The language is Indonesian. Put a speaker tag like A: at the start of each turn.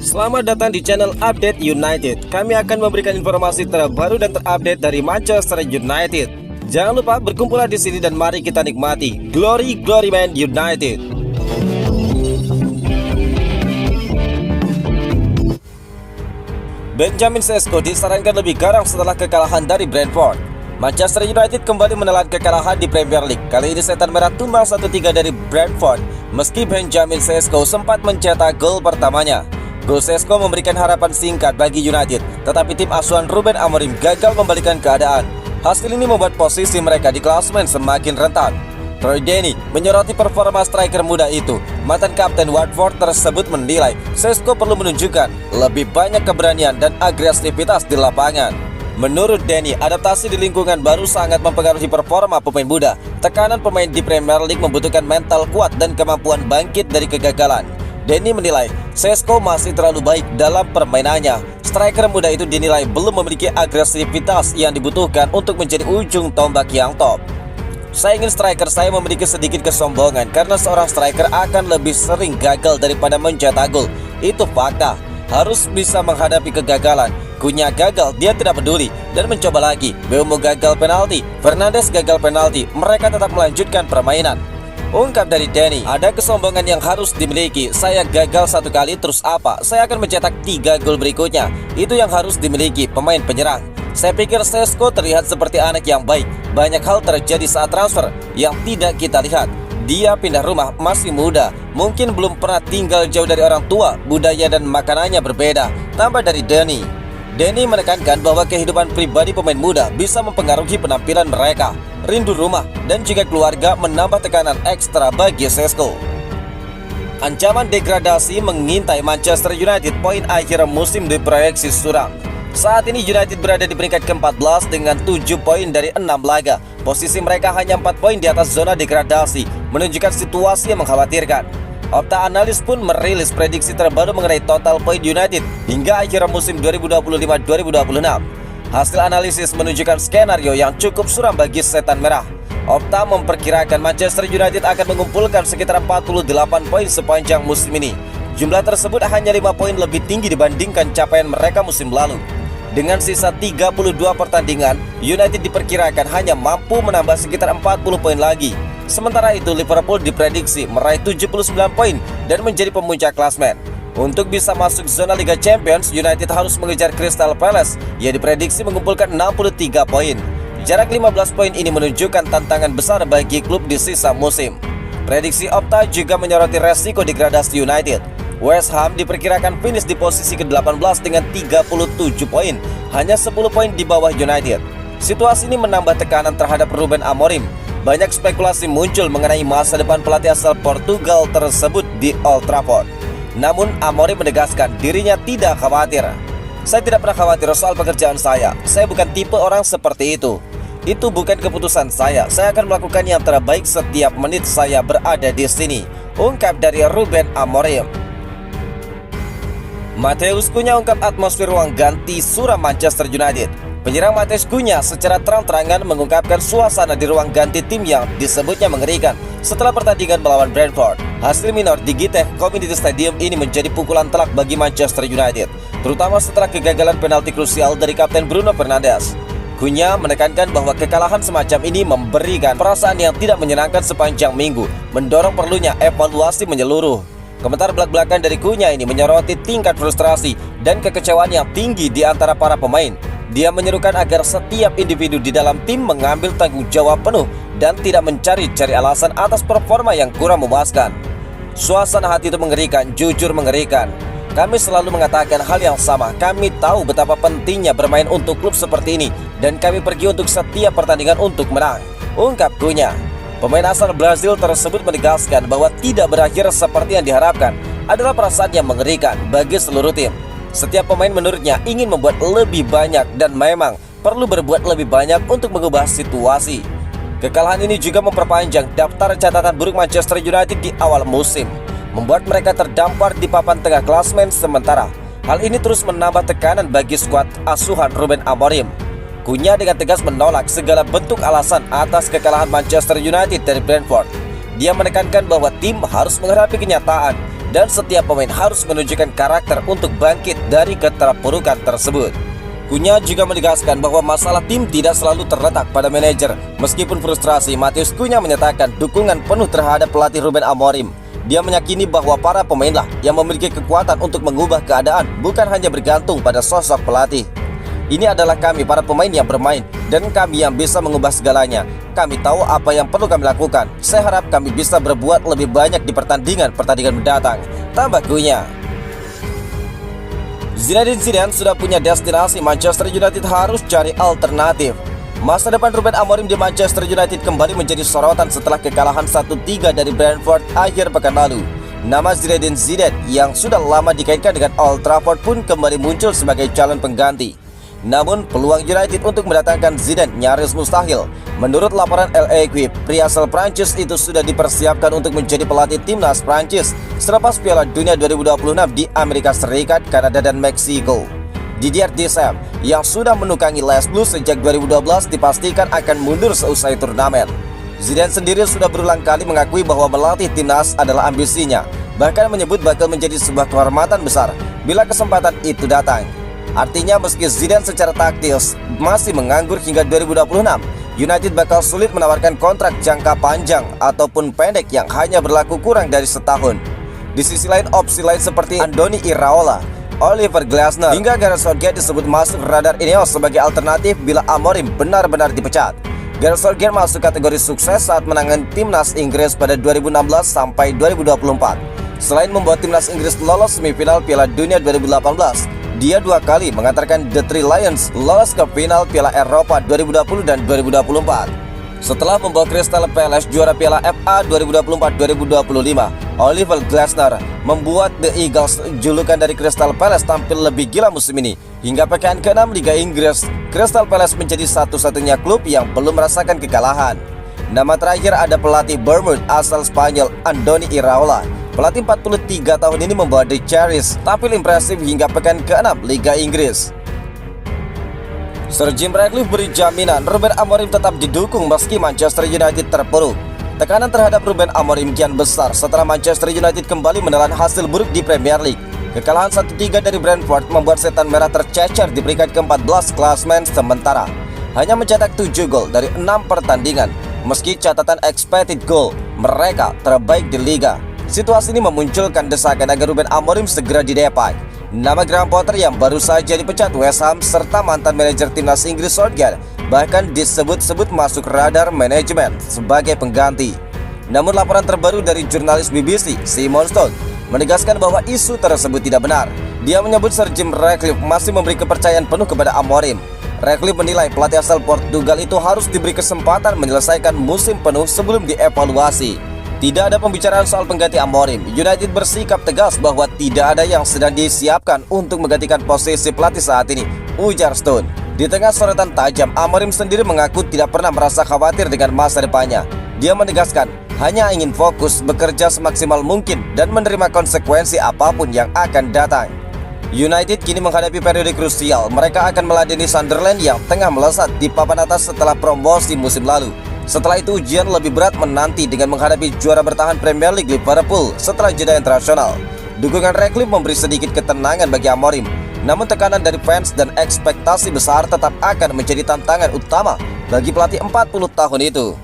A: Selamat datang di channel Update United. Kami akan memberikan informasi terbaru dan terupdate dari Manchester United. Jangan lupa berkumpullah di sini dan mari kita nikmati Glory Man United. Benjamin Sesko disarankan lebih garang setelah kekalahan dari Brentford. Manchester United kembali menelan kekalahan di Premier League. Kali ini Setan Merah tumbang 1-3 dari Brentford, meski Benjamin Sesko sempat mencetak gol pertamanya. Gol Sesko memberikan harapan singkat bagi United, tetapi tim asuhan Ruben Amorim gagal membalikan keadaan. Hasil ini membuat posisi mereka di klasemen semakin rentan. Troy Deeney menyoroti performa striker muda itu. Mantan kapten Watford tersebut menilai Sesko perlu menunjukkan lebih banyak keberanian dan agresivitas di lapangan. Menurut Deeney, adaptasi di lingkungan baru sangat mempengaruhi performa pemain muda. Tekanan pemain di Premier League membutuhkan mental kuat dan kemampuan bangkit dari kegagalan. Deeney menilai Sesko masih terlalu baik dalam permainannya. Striker muda itu dinilai belum memiliki agresivitas yang dibutuhkan untuk menjadi ujung tombak yang top. Saya ingin striker saya memiliki sedikit kesombongan karena seorang striker akan lebih sering gagal daripada mencetak gol. Itu fakta. Harus bisa menghadapi kegagalan. Cunha gagal, dia tidak peduli dan mencoba lagi. Mbeumo gagal penalti, Fernandes gagal penalti. Mereka tetap melanjutkan permainan. Ungkap dari Deeney, ada kesombongan yang harus dimiliki. Saya gagal satu kali, terus apa? Saya akan mencetak 3 gol berikutnya. Itu yang harus dimiliki pemain penyerang. Saya pikir Sesko terlihat seperti anak yang baik. Banyak hal terjadi saat transfer yang tidak kita lihat. Dia pindah rumah, masih muda, mungkin belum pernah tinggal jauh dari orang tua. Budaya dan makanannya berbeda. Tambah dari Deeney. Deeney menekankan bahwa kehidupan pribadi pemain muda bisa mempengaruhi penampilan mereka. Rindu rumah dan juga keluarga menambah tekanan ekstra bagi Sesko. Ancaman degradasi mengintai Manchester United, poin akhir musim diproyeksi suram. Saat ini United berada di peringkat ke-14 dengan 7 poin dari 6 laga. Posisi mereka hanya 4 poin di atas zona degradasi, menunjukkan situasi yang mengkhawatirkan. Opta Analis pun merilis prediksi terbaru mengenai total poin United hingga akhir musim 2025-2026. Hasil analisis menunjukkan skenario yang cukup suram bagi Setan Merah. Opta memperkirakan Manchester United akan mengumpulkan sekitar 48 poin sepanjang musim ini. Jumlah tersebut hanya 5 poin lebih tinggi dibandingkan capaian mereka musim lalu. Dengan sisa 32 pertandingan, United diperkirakan hanya mampu menambah sekitar 40 poin lagi. Sementara itu, Liverpool diprediksi meraih 79 poin dan menjadi pemuncak klasemen. Untuk bisa masuk zona Liga Champions, United harus mengejar Crystal Palace yang diprediksi mengumpulkan 63 poin. Jarak 15 poin ini menunjukkan tantangan besar bagi klub di sisa musim. Prediksi Opta juga menyoroti resiko degradasi United. West Ham diperkirakan finish di posisi ke-18 dengan 37 poin, hanya 10 poin di bawah United. Situasi ini menambah tekanan terhadap Ruben Amorim. Banyak spekulasi muncul mengenai masa depan pelatih asal Portugal tersebut di Old Trafford. Namun Amorim menegaskan dirinya tidak khawatir. Saya tidak pernah khawatir soal pekerjaan saya. Saya bukan tipe orang seperti itu. Itu bukan keputusan saya. Saya akan melakukan yang terbaik setiap menit saya berada di sini. Ungkap dari Ruben Amorim. Matheus Cunha ungkap atmosfer ruang ganti suram Manchester United. Penyerang Matheus Cunha secara terang-terangan mengungkapkan suasana di ruang ganti tim yang disebutnya mengerikan setelah pertandingan melawan Brentford. Hasil minor di Gitech Community Stadium ini menjadi pukulan telak bagi Manchester United, terutama setelah kegagalan penalti krusial dari Kapten Bruno Fernandes. Cunha menekankan bahwa kekalahan semacam ini memberikan perasaan yang tidak menyenangkan sepanjang minggu, mendorong perlunya evaluasi menyeluruh. Komentar belak-belakan dari Cunha ini menyoroti tingkat frustrasi dan kekecewaan yang tinggi di antara para pemain. Dia menyerukan agar setiap individu di dalam tim mengambil tanggung jawab penuh dan tidak mencari-cari alasan atas performa yang kurang memuaskan. Suasana hati itu mengerikan, jujur mengerikan. Kami selalu mengatakan hal yang sama. Kami tahu betapa pentingnya bermain untuk klub seperti ini dan kami pergi untuk setiap pertandingan untuk menang, ungkap Cunha. Pemain asal Brazil tersebut menegaskan bahwa tidak berakhir seperti yang diharapkan adalah perasaan yang mengerikan bagi seluruh tim. Setiap pemain menurutnya ingin membuat lebih banyak dan memang perlu berbuat lebih banyak untuk mengubah situasi. Kekalahan ini juga memperpanjang daftar catatan buruk Manchester United di awal musim, membuat mereka terdampar di papan tengah klasemen sementara. Hal ini terus menambah tekanan bagi skuad asuhan Ruben Amorim. Cunha dengan tegas menolak segala bentuk alasan atas kekalahan Manchester United dari Brentford. Dia menekankan bahwa tim harus menghadapi kenyataan dan setiap pemain harus menunjukkan karakter untuk bangkit dari keterpurukan tersebut. Cunha juga menegaskan bahwa masalah tim tidak selalu terletak pada manajer. Meskipun frustrasi, Matheus Cunha menyatakan dukungan penuh terhadap pelatih Ruben Amorim. Dia meyakini bahwa para pemainlah yang memiliki kekuatan untuk mengubah keadaan, bukan hanya bergantung pada sosok pelatih. Ini adalah kami para pemain yang bermain, dan kami yang bisa mengubah segalanya. Kami tahu apa yang perlu kami lakukan. Saya harap kami bisa berbuat lebih banyak di pertandingan mendatang, tambah Cunha. Zinedine Zidane sudah punya destinasi. Manchester United harus cari alternatif. Masa depan Ruben Amorim di Manchester United kembali menjadi sorotan setelah kekalahan 1-3 dari Brentford akhir pekan lalu. Nama Zinedine Zidane yang sudah lama dikaitkan dengan Old Trafford pun kembali muncul sebagai calon pengganti. Namun, peluang United untuk mendatangkan Zidane nyaris mustahil. Menurut laporan L'Equipe, pria asal Prancis itu sudah dipersiapkan untuk menjadi pelatih timnas Prancis selepas Piala Dunia 2026 di Amerika Serikat, Kanada, dan Meksiko. Didier Deschamps yang sudah menukangi Les Blues sejak 2012 dipastikan akan mundur seusai turnamen. Zidane sendiri sudah berulang kali mengakui bahwa melatih timnas adalah ambisinya, bahkan menyebut bakal menjadi sebuah kehormatan besar bila kesempatan itu datang. Artinya meski Zidane secara taktis masih menganggur hingga 2026, United bakal sulit menawarkan kontrak jangka panjang ataupun pendek yang hanya berlaku kurang dari setahun. Di sisi lain, opsi lain seperti Andoni Iraola, Oliver Glasner, hingga Gareth Southgate disebut masuk radar Ineos sebagai alternatif bila Amorim benar-benar dipecat. Gareth Southgate masuk kategori sukses saat menangani timnas Inggris pada 2016 sampai 2024. Selain membuat timnas Inggris lolos semifinal Piala Dunia 2018, dia 2 kali mengantarkan The Three Lions lolos ke final Piala Eropa 2020 dan 2024. Setelah membawa Crystal Palace juara Piala FA 2024-2025, Oliver Glasner membuat The Eagles, julukan dari Crystal Palace, tampil lebih gila musim ini. Hingga pekan ke-6 Liga Inggris, Crystal Palace menjadi satu-satunya klub yang belum merasakan kekalahan. Nama terakhir ada pelatih Bournemouth asal Spanyol, Andoni Iraola. Pelatih 43 tahun ini membawa The Cherries tampil impresif hingga pekan ke-6 Liga Inggris. Sir Jim Ratcliffe beri jaminan Ruben Amorim tetap didukung meski Manchester United terpuruk. Tekanan terhadap Ruben Amorim kian besar setelah Manchester United kembali menelan hasil buruk di Premier League. Kekalahan 1-3 dari Brentford membuat setan merah tercecer di peringkat ke-14 klasemen sementara. Hanya mencetak 7 gol dari 6 pertandingan. Meski catatan expected goal mereka terbaik di liga. Situasi ini memunculkan desakan agar Ruben Amorim segera didepak. Nama Graham Potter yang baru saja dipecat West Ham serta mantan manajer timnas Inggris Southgate bahkan disebut-sebut masuk radar manajemen sebagai pengganti. Namun laporan terbaru dari jurnalis BBC, Simon Stone, menegaskan bahwa isu tersebut tidak benar. Dia menyebut Sir Jim Ratcliffe masih memberi kepercayaan penuh kepada Amorim. Ratcliffe menilai pelatih asal Portugal itu harus diberi kesempatan menyelesaikan musim penuh sebelum dievaluasi. Tidak ada pembicaraan soal pengganti Amorim. United bersikap tegas bahwa tidak ada yang sedang disiapkan untuk menggantikan posisi pelatih saat ini, ujar Stone. Di tengah sorotan tajam, Amorim sendiri mengaku tidak pernah merasa khawatir dengan masa depannya. Dia menegaskan hanya ingin fokus bekerja semaksimal mungkin dan menerima konsekuensi apapun yang akan datang. United kini menghadapi periode krusial. Mereka akan meladeni Sunderland yang tengah melesat di papan atas setelah promosi musim lalu. Setelah itu ujian lebih berat menanti dengan menghadapi juara bertahan Premier League Liverpool setelah jeda internasional. Dukungan Ratcliffe memberi sedikit ketenangan bagi Amorim. Namun tekanan dari fans dan ekspektasi besar tetap akan menjadi tantangan utama bagi pelatih 40 tahun itu.